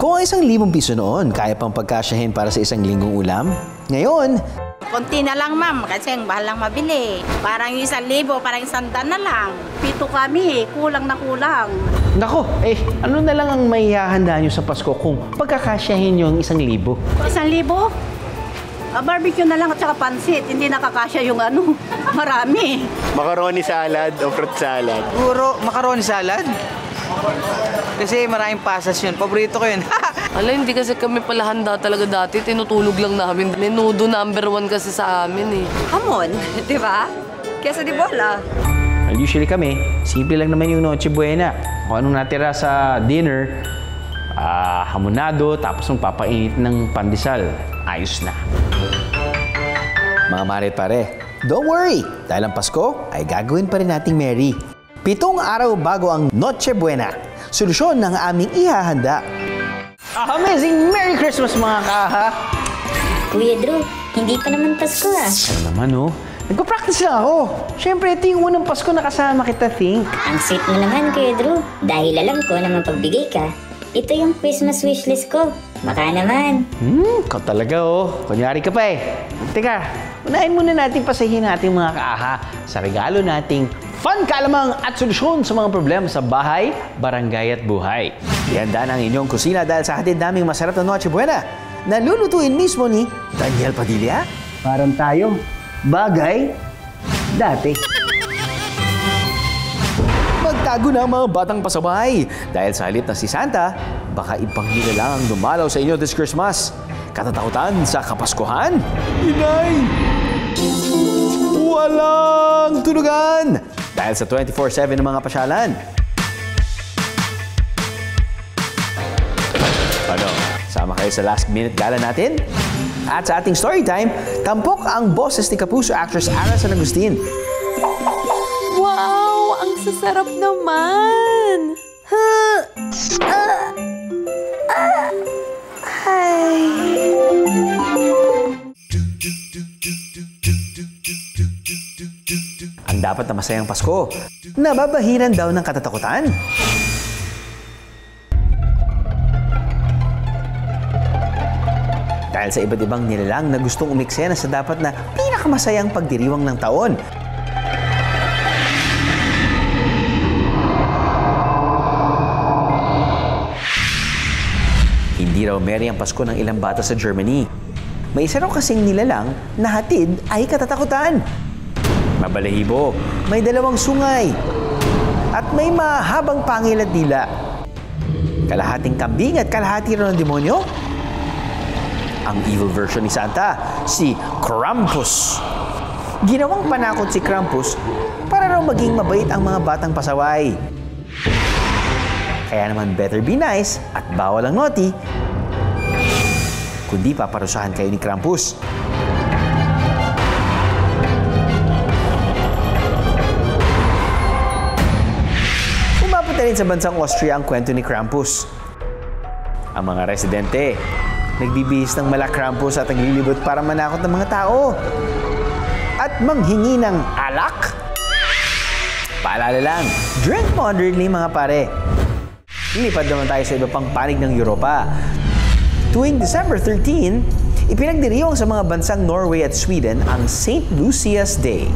Kung ang 1,000 piso noon, kaya pang pagkasyahin para sa 1 linggong ulam, ngayon, konti na lang, ma'am, kasi ang mahal lang mabili. Parang 1,000, parang 100 na lang. 7 kami, kulang na kulang. nako, ano na lang ang may hahanda nyo sa Pasko kung pagkakasyahin nyo ang 1,000? 1,000? Barbecue na lang at saka pansit. Hindi nakakasya yung ano. Marami. Macaroni salad o fruit salad? Siguro, macaroni salad. Kasi maraming pasas yun. Paborito ko yun. Alam, hindi kasi kami pala handa talaga dati. Tinutulog lang namin. Menudo #1 kasi sa amin eh. Hamon, di ba? Kesa di bola. Well, usually kami, simple lang naman yung Noche Buena. Kung anong natira sa dinner, hamonado, tapos magpapainit ng pandesal. Ayos na. Mga mare at pare, don't worry! Dahil ang Pasko ay gagawin pa rin nating merry. 7 araw bago ang Noche Buena. Solusyon ng aming ihahanda. Amazing Merry Christmas mga kaha! Kuya Drew, hindi pa naman Pasko Ano naman nagpa-practice lang ako. Siyempre, ito yung unang Pasko na kasama kita, Think. Ang sweet mo naman, Kuya Drew. Dahil alam ko na mapagbigay ka, ito yung Christmas wishlist ko. Baka naman. Ikaw talaga Kunyari ka pa Teka, unahin muna natin pasahin natin mga kaaha sa regalo nating fun kalamang at solusyon sa mga problema sa bahay, barangay at buhay. Ihanda na ang inyong kusina dahil sa hatid naming masarap na Noche Buena na lulutuin mismo ni Daniel Padilla. Parang tayo, bagay, dati. Magtago na ang mga batang pasabay dahil sa halip na si Santa, baka ibang nila lang ang dumalaw sa inyo this Christmas. Katatakutan sa Kapaskuhan? Inay! Walang tulugan! Dahil sa 24/7 ng mga pasyalan. Ano, sama kayo sa last minute gala natin? At sa ating story time, tampok ang boses ni Kapuso actress Ara San Agustin. Wow! Ang sasarap naman! Ang dapat na masayang Pasko, nababahiran daw ng katatakutan. Dahil sa iba't ibang nilalang na gustong umiksena sa dapat na pinakamasayang pagdiriwang ng taon. Hindi raw merry ang Pasko ng ilang bata sa Germany. May isa raw kasing nilalang na hatid ay katatakutan. Mabalahibo, may 2 sungay, at may mahabang pangil at dila. Kalahating kambing at kalahati raw ng demonyo. Ang evil version ni Santa, si Krampus. Ginawang panakot si Krampus para raw maging mabait ang mga batang pasaway. Kaya naman better be nice at bawal ang naughty, kundi paparusahan kayo ni Krampus. Umapunta rin sa bansang Austria ang kwento ni Krampus. Ang mga residente, nagbibihis ng mala Krampus at naglilibot para manakot ng mga tao. At manghingi ng alak. Paalala lang, drink moderately mga pare. Lilipad naman tayo sa iba pang panig ng Europa. Tuwing December 13, ipinagdiriwang sa mga bansang Norway at Sweden ang St. Lucia's Day.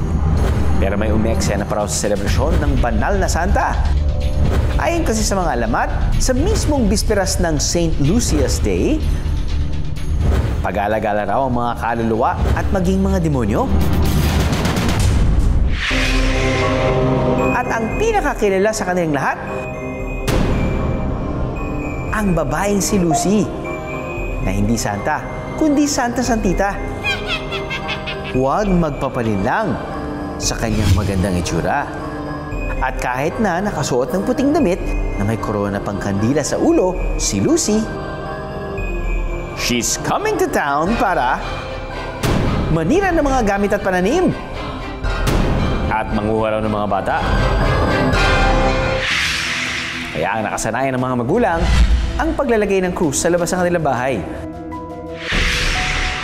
Pero may umeksena pa raw sa selebrasyon ng banal na Santa. Ayon kasi sa mga alamat, sa mismong bisperas ng St. Lucia's Day, pag-alagala raw ang mga kaluluwa at maging mga demonyo. At ang pinakakilala sa kanilang lahat, ang babaeng si Lucy, na hindi Santa, kundi Santa Santita. Huwag magpapalinlang sa kanyang magandang itsura. At kahit na nakasuot ng puting damit na may korona pang kandila sa ulo, si Lucy, she's coming to town para manira ng mga gamit at pananim. At manguha raw ng mga bata. Kaya ang nakasanayan ng mga magulang ang paglalagay ng krus sa labas ng kanilang bahay.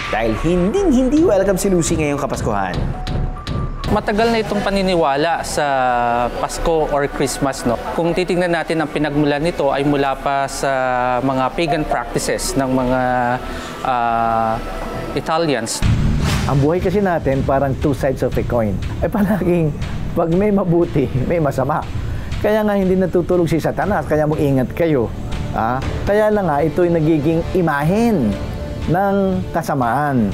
Dahil hinding-hindi welcome si Lucy ngayong Kapaskuhan. Matagal na itong paniniwala sa Pasko or Christmas, no? Kung titingnan natin, ang pinagmulan nito ay mula pa sa mga pagan practices ng mga Italians. Ang buhay kasi natin parang two sides of a coin. Ay palaging pag may mabuti, may masama. Kaya nga hindi natutulog si Satanas, kaya mag-ingat kayo. Kaya lang nga ito'y nagiging imahen ng kasamaan.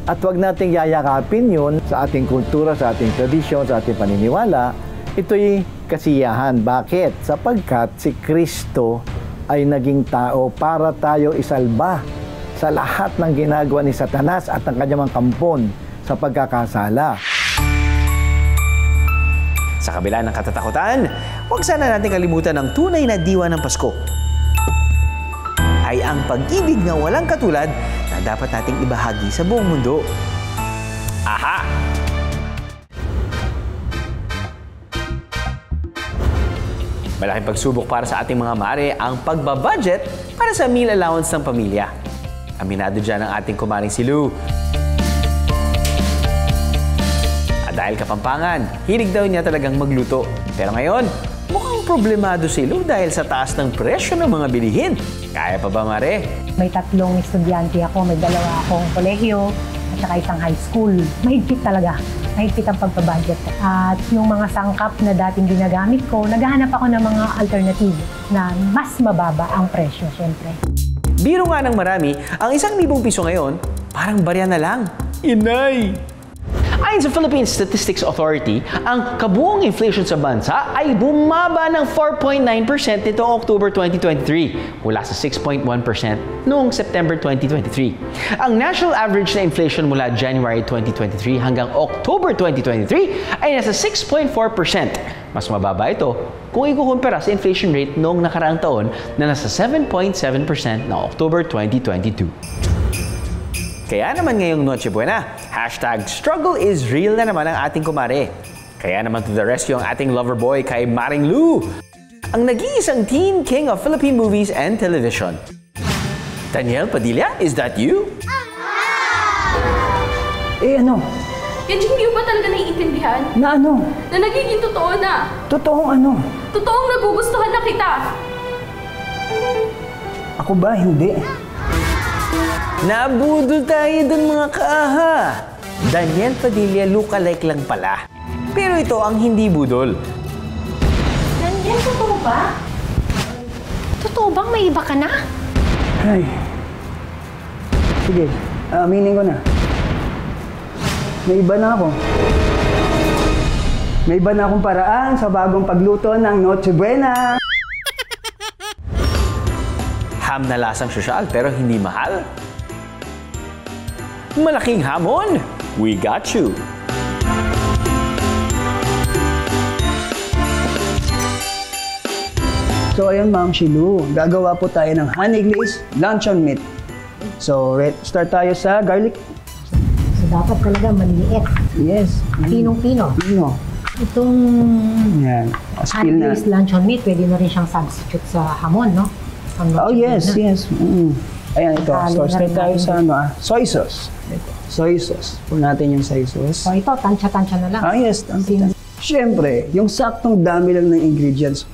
At huwag nating yayakapin yun sa ating kultura, sa ating tradisyon, sa ating paniniwala. Ito'y kasiyahan. Bakit? Sapagkat si Kristo ay naging tao para tayo isalba sa lahat ng ginagawa ni Satanas at ang kanyang kampon sa pagkakasala. Sa kabila ng katatakutan, huwag sana natin kalimutan ang tunay na diwa ng Pasko. Ay ang pag-ibig na walang katulad na dapat nating ibahagi sa buong mundo. Aha! Malaking pagsubok para sa ating mga mare ang pagbabudget para sa meal allowance ng pamilya. Aminado dyan ang ating kumaring si Lou. At dahil Kapampangan, hilig daw niya talagang magluto. Pero ngayon, mukhang problemado si Lou dahil sa taas ng presyo ng mga bilihin. Kaya pa ba, Mare? May 3 estudyante ako, may 2 akong kolehiyo, at saka isang high school. Mahigpit talaga. Mahigpit ang pagpabudget. At yung mga sangkap na dating ginagamit ko, naghahanap ako ng mga alternative na mas mababa ang presyo, syempre. Biro nga ng marami, ang 1,000 piso ngayon, parang barya na lang. Inay! Ayon sa Philippine Statistics Authority, ang kabuong inflation sa bansa ay bumaba ng 4.9% nitong October 2023 mula sa 6.1% noong September 2023. Ang national average na inflation mula January 2023 hanggang October 2023 ay nasa 6.4%. Mas mababa ito kung ikukumpara sa inflation rate noong nakaraang taon na nasa 7.7% noong October 2022. Kaya naman ngayong Noche Buena, #StruggleIsReal na naman ang ating kumare. Kaya naman to the rescue ang ating lover boy kay Maring Lou, ang nag-iisang teen king of Philippine movies and television. Daniel Padilla, is that you? Ano? Yan, hindi ba talaga naiintindihan? Na ano? Na nagiging totoo na. Totoong ano? Totoong nagugustuhan na kita. Ako ba? Hindi. Nabudol tayo dun mga kaaha. Daniel Padilla lookalike lang pala. Pero ito ang hindi budol. Daniel, totoo ba? Totoo bang may iba ka na? Ay. Sige, aminin ko na. May iba na ako. May iba na akong paraan sa bagong pagluto ng Noche Buena. Ham na lasang sosyal pero hindi mahal. Malaking hamon, we got you. So ayun, Ma'am Shilu, gagawa po tayo ng honey glazed luncheon meat. So start tayo sa garlic. So dapat talaga maliliit. Yes. Pinong-pino. Pino. Itong Yan. Spill na. honey-glazed luncheon meat, pwede na rin siyang substitute sa hamon, no? Oh yes, yes. Ayan ito. So start tayo sa soy sauce. Soy sauce. Puno natin yung soy sauce. So ito, tansya-tansya na lang. Yes. Siyempre, yung saktong dami lang ng ingredients.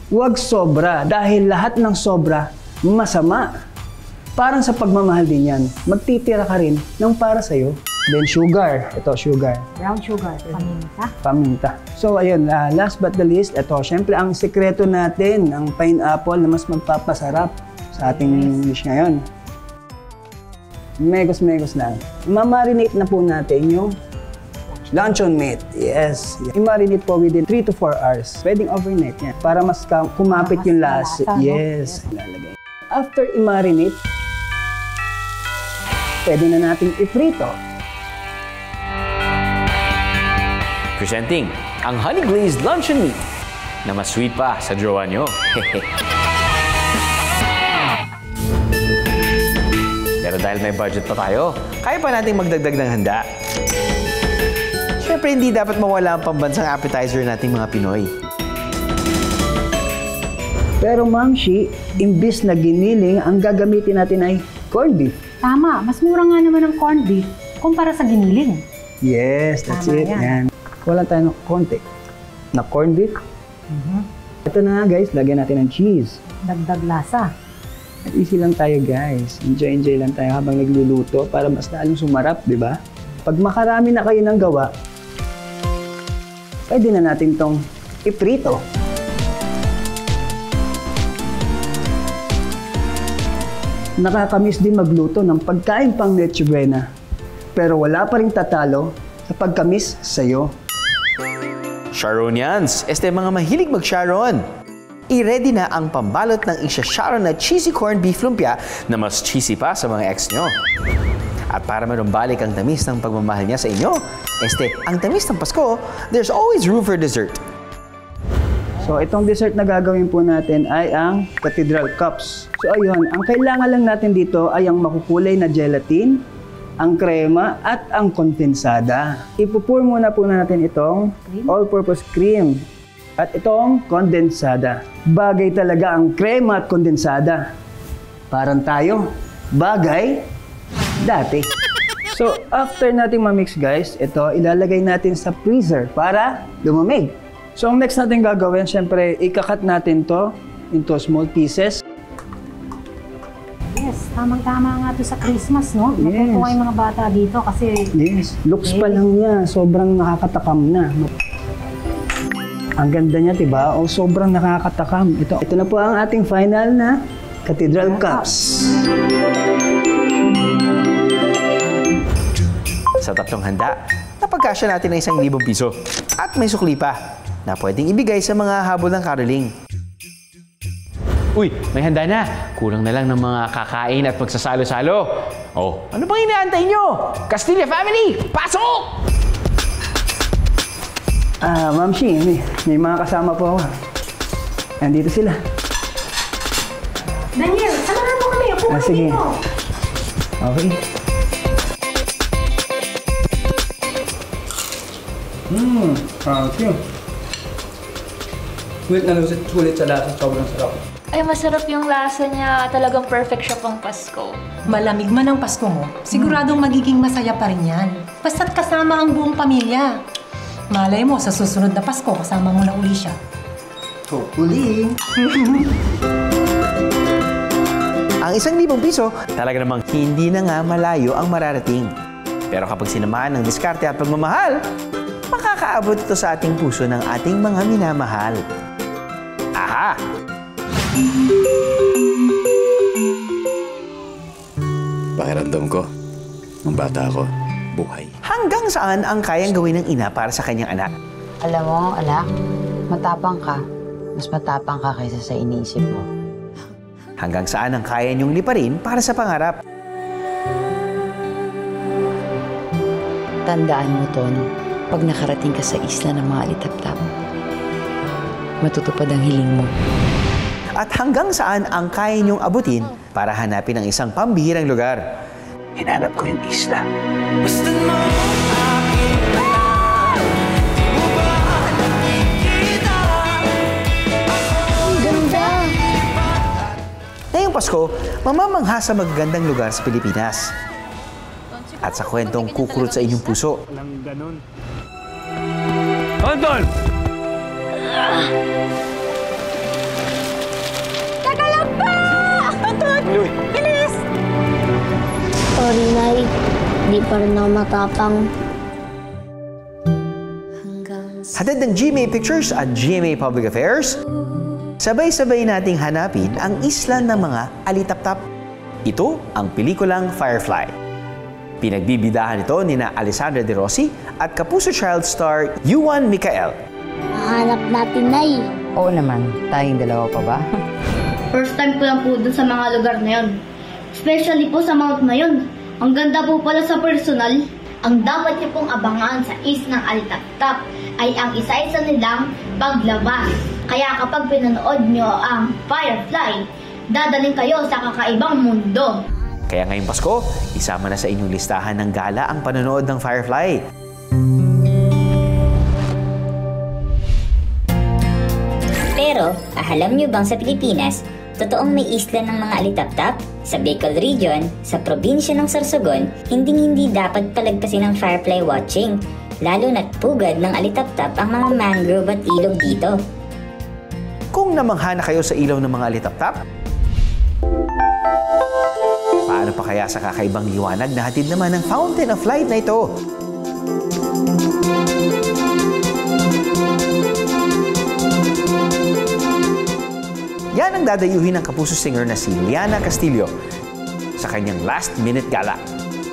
Huwag sobra dahil lahat ng sobra masama. Parang sa pagmamahal din yan. Magtitira ka rin ng para sa'yo. Then sugar. Ito, sugar. Brown sugar, paminta. Paminta. So ayun, last but the least, ito, siyempre ang sekreto natin, ang pineapple na mas magpapasarap sa ating dish ngayon. Megos lang. Mamarinate na po natin yung luncheon meat. Yes. I-marinate po within 3 to 4 hours. Pwedeng overnight yan. Para mas kumapit yung lasa. Yes. Ilalagay. After i-marinate, pwede na nating i-prito. Presenting ang honey glazed luncheon meat na mas sweet pa sa jowa nyo. Pero dahil may budget pa tayo, kaya pa nating magdagdag ng handa. Siyempre, hindi dapat mawala ang pambansang appetizer nating mga Pinoy. Pero Ma'am Shi, imbis na giniling, ang gagamitin natin ay corned beef. Tama, mas mura nga naman ang corned beef kumpara sa giniling. Yes, that's Tama it. yan. Wala tayo ng konti na corned beef. Ito na nga guys, lagyan natin ng cheese. Dagdag lasa. At easy lang tayo guys. Enjoy lang tayo habang nagluluto para mas lalong sumarap, di ba? Pag makarami na kayo ng gawa, pwede na natin tong iprito. Nakakamiss din magluto ng pagkain pang Noche Buena. Pero wala pa rin tatalo sa pagkamis sa'yo. Sharonians, mga mahilig mag-Sharon. I-ready na ang pambalot ng isya-Sharon na cheesy corned beef lumpia na mas cheesy pa sa mga ex nyo. At para manumbalik ang tamis ng pagmamahal niya sa inyo, ang tamis ng Pasko, there's always room for dessert. So itong dessert na gagawin po natin ay ang Cathedral Cups. So ayun, ang kailangan lang natin dito ay ang makukulay na gelatin, ang krema at ang kondensada. Ipupour muna po natin itong all-purpose cream at itong kondensada. Bagay talaga ang krema at kondensada. Parang tayo, bagay dati. So after nating ma-mix guys, ito ilalagay natin sa freezer para lumamig. So ang next natin gagawin, syempre ikakat natin to into small pieces. Yes, tamang-tama nga to sa Christmas, no? Natutuwa yung mga bata dito kasi... Yes, looks pa lang niya, sobrang nakakatakam na. Ang ganda niya, diba? O sobrang nakakatakam. Ito na po ang ating final na Cathedral Cups. Sa tatlong handa, napagkasya natin ng 1,000 piso. At may sukli pa na pwedeng ibigay sa mga habol ng caroling. Uy, may handa na. Kulang na lang ng mga kakain at pagsasalo-salo. Oh, ano bang inaantay nyo? Castilla family, pasok! Ma'am Shi, may mga kasama po ako. Nandito sila. Daniel, samahan mo kami. Upo kami sige. dito. Okay. Thank you. Sulit sa lasa, sobrang sarap. Ay, masarap yung lasa niya. Talagang perfect siya pang Pasko. Malamig man ang Pasko mo, siguradong magiging masaya pa rin yan. Basta't kasama ang buong pamilya. Malay mo, sa susunod na Pasko, kasama mo na uli siya. Hopefully. Ang 1,000 piso, talaga namang hindi na nga malayo ang mararating. Pero kapag sinamahan ng diskarte at pagmamahal, makakaabot ito sa ating puso ng ating mga minamahal. Aha! Pakiramdam ko, nung bata ako, buhay. Hanggang saan ang kayang gawin ng ina para sa kanyang anak? Alam mo, anak, matapang ka. Mas matapang ka kaysa sa iniisip mo. Hanggang saan ang kaya niyong liparin para sa pangarap? Tandaan mo, Ton, pag nakarating ka sa isla ng mga alitap-tap, matutupad ang hiling mo. At hanggang saan ang kaya niyong abutin para hanapin ang isang pambihirang lugar? Hinanap ko yung isla. Basta mo aking lahat, di mo ba nakikita? Ang ganda! Ngayong Pasko, mamamangha sa magagandang lugar sa Pilipinas. At sa kwentong kukurot sa inyong puso. Walang ganun. Tonton! Teka lang pa! Tonton! Bilis! Sorry, Nay. Di pa rin ako matapang. Hatid ng GMA Pictures at GMA Public Affairs, sabay-sabay nating hanapin ang isla ng mga alitap-tap. Ito ang pelikulang Firefly. Pinagbibidahan ito nina Alessandra De Rossi at Kapuso Child star Yuan Mikael. Mahanap natin, Nay. Oo naman, tayong dalawa pa ba? First time ko lang po dun sa mga lugar na yun. Especially po sa Mount na yun. Ang ganda po pala sa personal. Ang dapat niyo pong abangan sa Islang Alitap-tap ay ang isa-isa nilang paglabas. Kaya kapag pinanood niyo ang Firefly, dadaling kayo sa kakaibang mundo. Kaya ngayong Pasko, isama na sa inyong listahan ng gala ang panonood ng Firefly. Pero, alam niyo bang sa Pilipinas, totoong may isla ng mga alitap-tap? Sa Bicol Region, sa probinsya ng Sorsogon, hindi dapat palagpasin ang Firefly watching. lalo na't pugad ng alitaptap ang mga mangrove at ilog dito. Kung namangha na kayo sa ilaw ng mga alitaptap, paano pa kaya sa kakaibang liwanag na hatid naman ng Fountain of Light na ito? Yan ang dadayuhin ng kapuso singer na si Liana Castillo sa kanyang last-minute gala.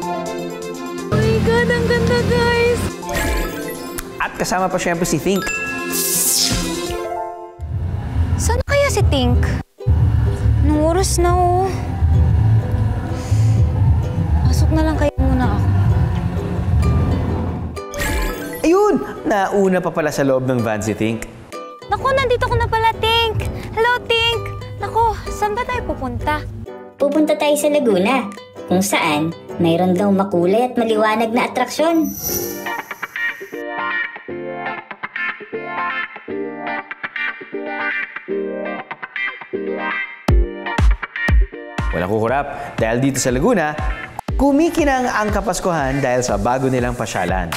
Oh my God, ang ganda guys! At kasama pa siyempre si Think. Saan kaya si Think? Anong oras na oh? Pasok na lang kayo muna ako. Ayun! Nauna pa pala sa loob ng van si Think. Naku, nandito ko na pala, Think! Hello, Think! Naku, saan ba tayo pupunta? Pupunta tayo sa Laguna, kung saan mayroon daw makulay at maliwanag na atraksyon. Walang kukurap dahil dito sa Laguna, kumikinang ang Kapaskuhan dahil sa bago nilang pasyalan.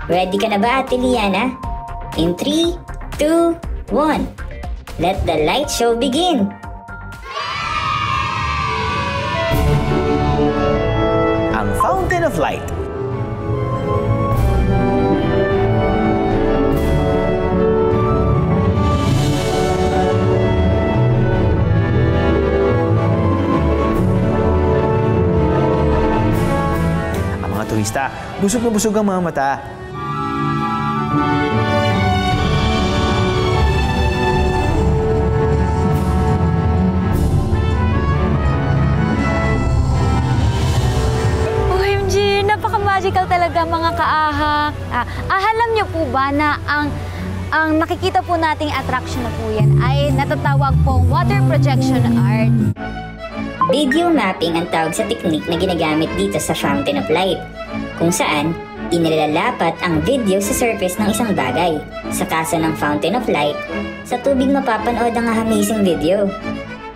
Ready ka na ba, Ate Liana? In 3, 2, 1. Let the light show begin! Ang Fountain of Light. Ang mga turista, busog na busog ang mga mata. Napaka-magical talaga mga kaaha. Alam niyo po ba na ang nakikita po nating attraction na po yan ay natatawag pong water projection art. Video mapping ang tawag sa teknik na ginagamit dito sa Fountain of Light, kung saan inilalapat ang video sa surface ng isang bagay. Sa kaso ng Fountain of Light, sa tubig mapapanood ang amazing video.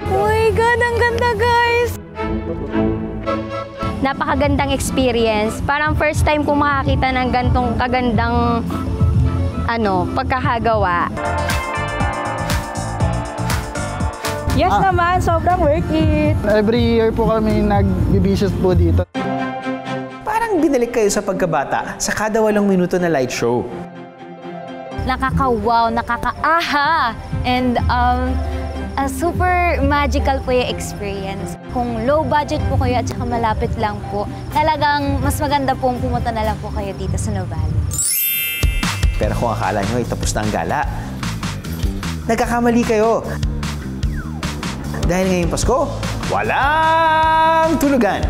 Oh my God, ang ganda guys! Napakagandang experience. Parang first time ko makakita ng gantong kagandang pagkakagawa. Yes naman, sobrang worth it. Every year po kami nag-visit po dito. Parang binalik kayo sa pagkabata sa kada 8 minuto na light show. Nakaka-wow, nakaka-aha, and super magical po yung experience. Kung low budget po kayo at saka malapit lang po, talagang mas maganda pong pumunta na lang po kayo dito sa Nuvali. Pero kung akala nyo ay tapos na ang gala, nagkakamali kayo. Dahil ngayong Pasko, walang tulugan.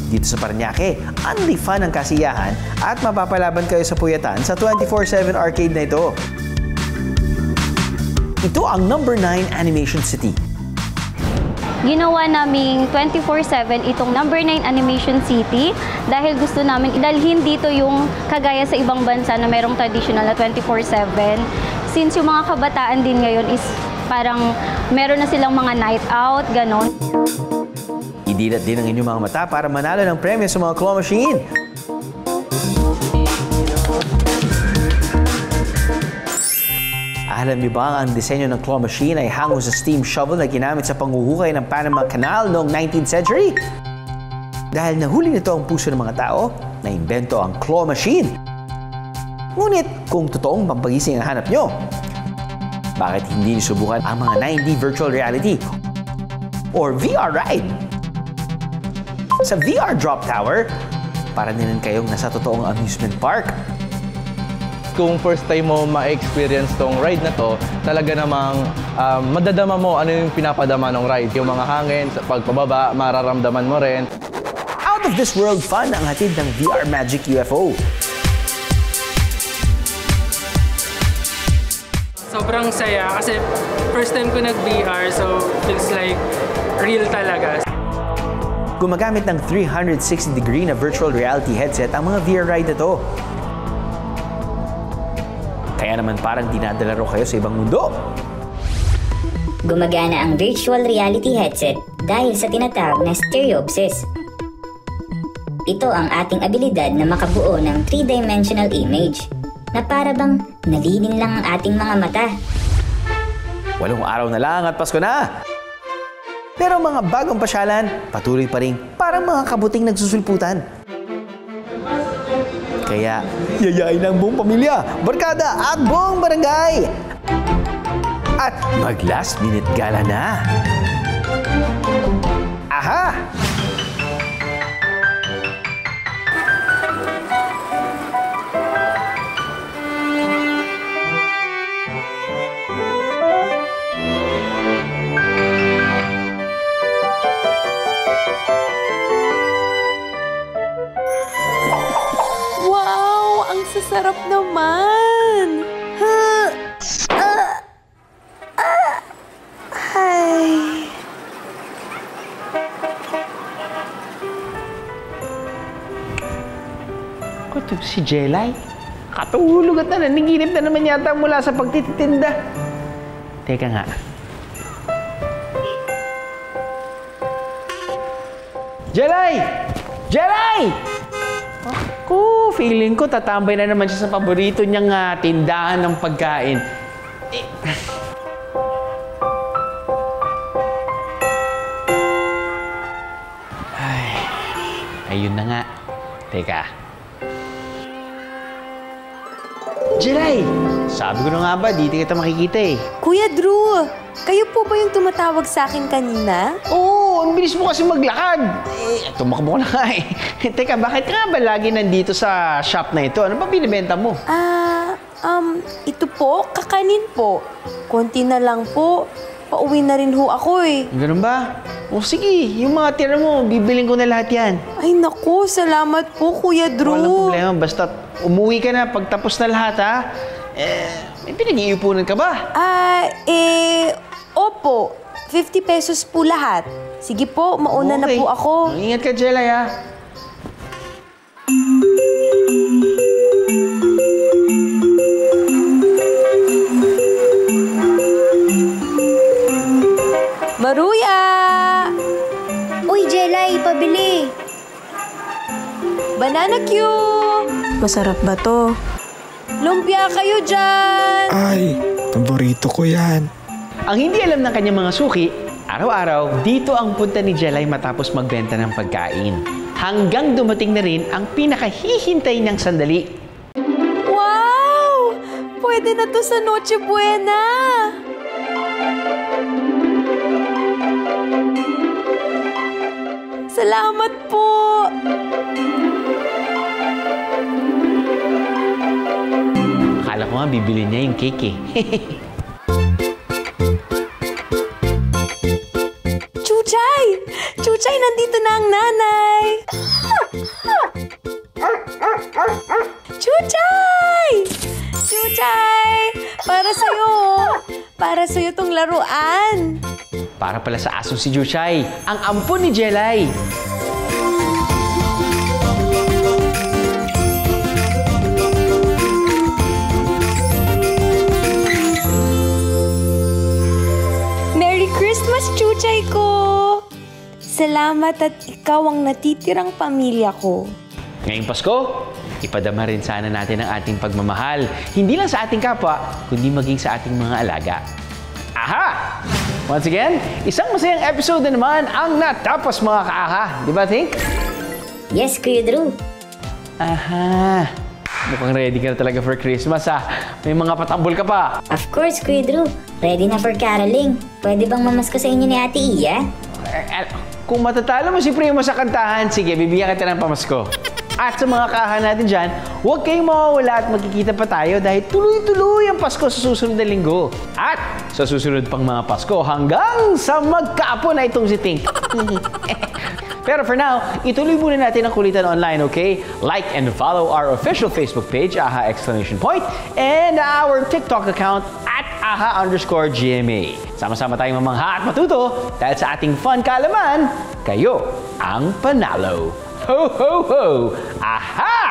Dito sa Parañaque, unli fun ang kasiyahan at mapapalaban kayo sa puyatan sa 24/7 arcade na ito. Ito ang number 9 Animation City. Ginawa naming 24/7 itong number 9 Animation City dahil gusto namin idalhin dito yung kagaya sa ibang bansa na mayroong traditional na 24/7. Since yung mga kabataan din ngayon is parang meron na silang mga night out, ganon. Idilat din ang inyong mga mata para manalo ng premyo sa mga claw machine. Alam niyo ba ang disenyo ng claw machine ay hango sa steam shovel na ginamit sa panghuhukay ng Panama Canal noong 19th century? Dahil nahuli nito ang puso ng mga tao, naimbento ang claw machine. Ngunit kung totoong pampagising ang hanap nyo, bakit hindi subukan ang mga 9D virtual reality or VR ride? Sa VR Drop Tower, para din kayong nasa totoong amusement park. Kung first time mo ma-experience tong ride na to, talaga namang madadama mo ano yung pinapadama ng ride. Yung mga hangin, sa pagpababa, mararamdaman mo rin. Out of this world fun ang hatid ng VR Magic UFO. Sobrang saya kasi first time ko nag-VR, so feels like real talaga. Gumagamit ng 360-degree na virtual reality headset ang mga VR ride na to. Kaya naman parang dinadala ro kayo sa ibang mundo. Gumagana ang virtual reality headset dahil sa tinatawag na stereopsis. Ito ang ating abilidad na makabuo ng 3-dimensional image na para bang nalilin lang ang ating mga mata. 8 araw na lang at Pasko na! Pero mga bagong pasyalan, patuloy pa rin parang mga kabuting nagsusulputan. Kaya, yayain ang buong pamilya, barkada at buong barangay! At mag-last minute gala na! Aha! Wow! Ang sasarap naman! Ay... Kutub si Jelay. Katulog at naniginip na naman yata mula sa pagtitinda. Teka nga. Jelay! Jelay! Ako, feeling ko tatambay na naman siya sa paborito niyang tindahan ng pagkain. Ay, ayun na nga. Teka. Jelay! Sabi ko na nga ba, dito kita makikita eh. Kuya Drew, kayo po ba yung tumatawag sa akin kanina? Oo, ang bilis mo kasi maglakad. Tumakbo na nga eh. Teka, bakit nga ba lagi nandito sa shop na ito? Ano ba binibenta mo? Ito po, kakanin po. Konti na lang po. Pauwi na rin ho ako eh. Ganun ba? O sige, yung mga tira mo, bibiling ko na lahat yan. Ay naku, salamat po Kuya Drew. Walang problema, basta umuwi ka na pagtapos na lahat ha. May pinag-iipunan ka ba? Opo. 50 pesos po lahat. Sige po, mauna na po ako. Ingat ka, Jelay ha. Maruya! Uy, Jelay, pabili. Banana Q! Masarap ba to? Lumpia kayo dyan! Ay, paborito ko yan. Ang hindi alam ng kanyang mga suki, araw-araw dito ang punta ni Jelay matapos magbenta ng pagkain. Hanggang dumating na rin ang pinakahihintay niyang sandali. Wow! Pwede na to sa Noche Buena! Salamat po! Akala ko nga bibili niya yung cake eh. Chuchay! Chuchay, nandito na ang nanay! Chuchay! Chuchay! Para sa'yo! Para sa'yo tong laruan! Para pala sa asong si Chuchay, ang ampon ni Jelay. Merry Christmas, Chuchay ko! Salamat at ikaw ang natitirang pamilya ko. Ngayong Pasko, ipadama rin sana natin ang ating pagmamahal. Hindi lang sa ating kapwa, kundi maging sa ating mga alaga. Aha! Once again, isang masayang episode na naman ang natapos mga kaaha. Di ba, Think? Yes, Kuya Drew. Aha! Mukhang ready ka na talaga for Christmas, ha? May mga patambol ka pa. Of course, Kuya Drew. Ready na for caroling. Pwede bang mamasko sa inyo ni Ate Iya? Kung matatalo mo si Primo sa kantahan, sige, bibigyan kita ng pamasko. At sa mga kaaha natin dyan, huwag kayong mawawala at magkikita pa tayo dahil tuloy-tuloy ang Pasko sa susunod na linggo. At sa susunod pang mga Pasko hanggang sa magkaapo na itong si Tink. Pero for now, ituloy muna natin ang kulitan online, okay? Like and follow our official Facebook page, AHA! And our TikTok account at AHA_GMA. Sama-sama tayong mamangha at matuto dahil sa ating fun kaalaman, kayo ang panalo. Ho, ho, ho! Aha!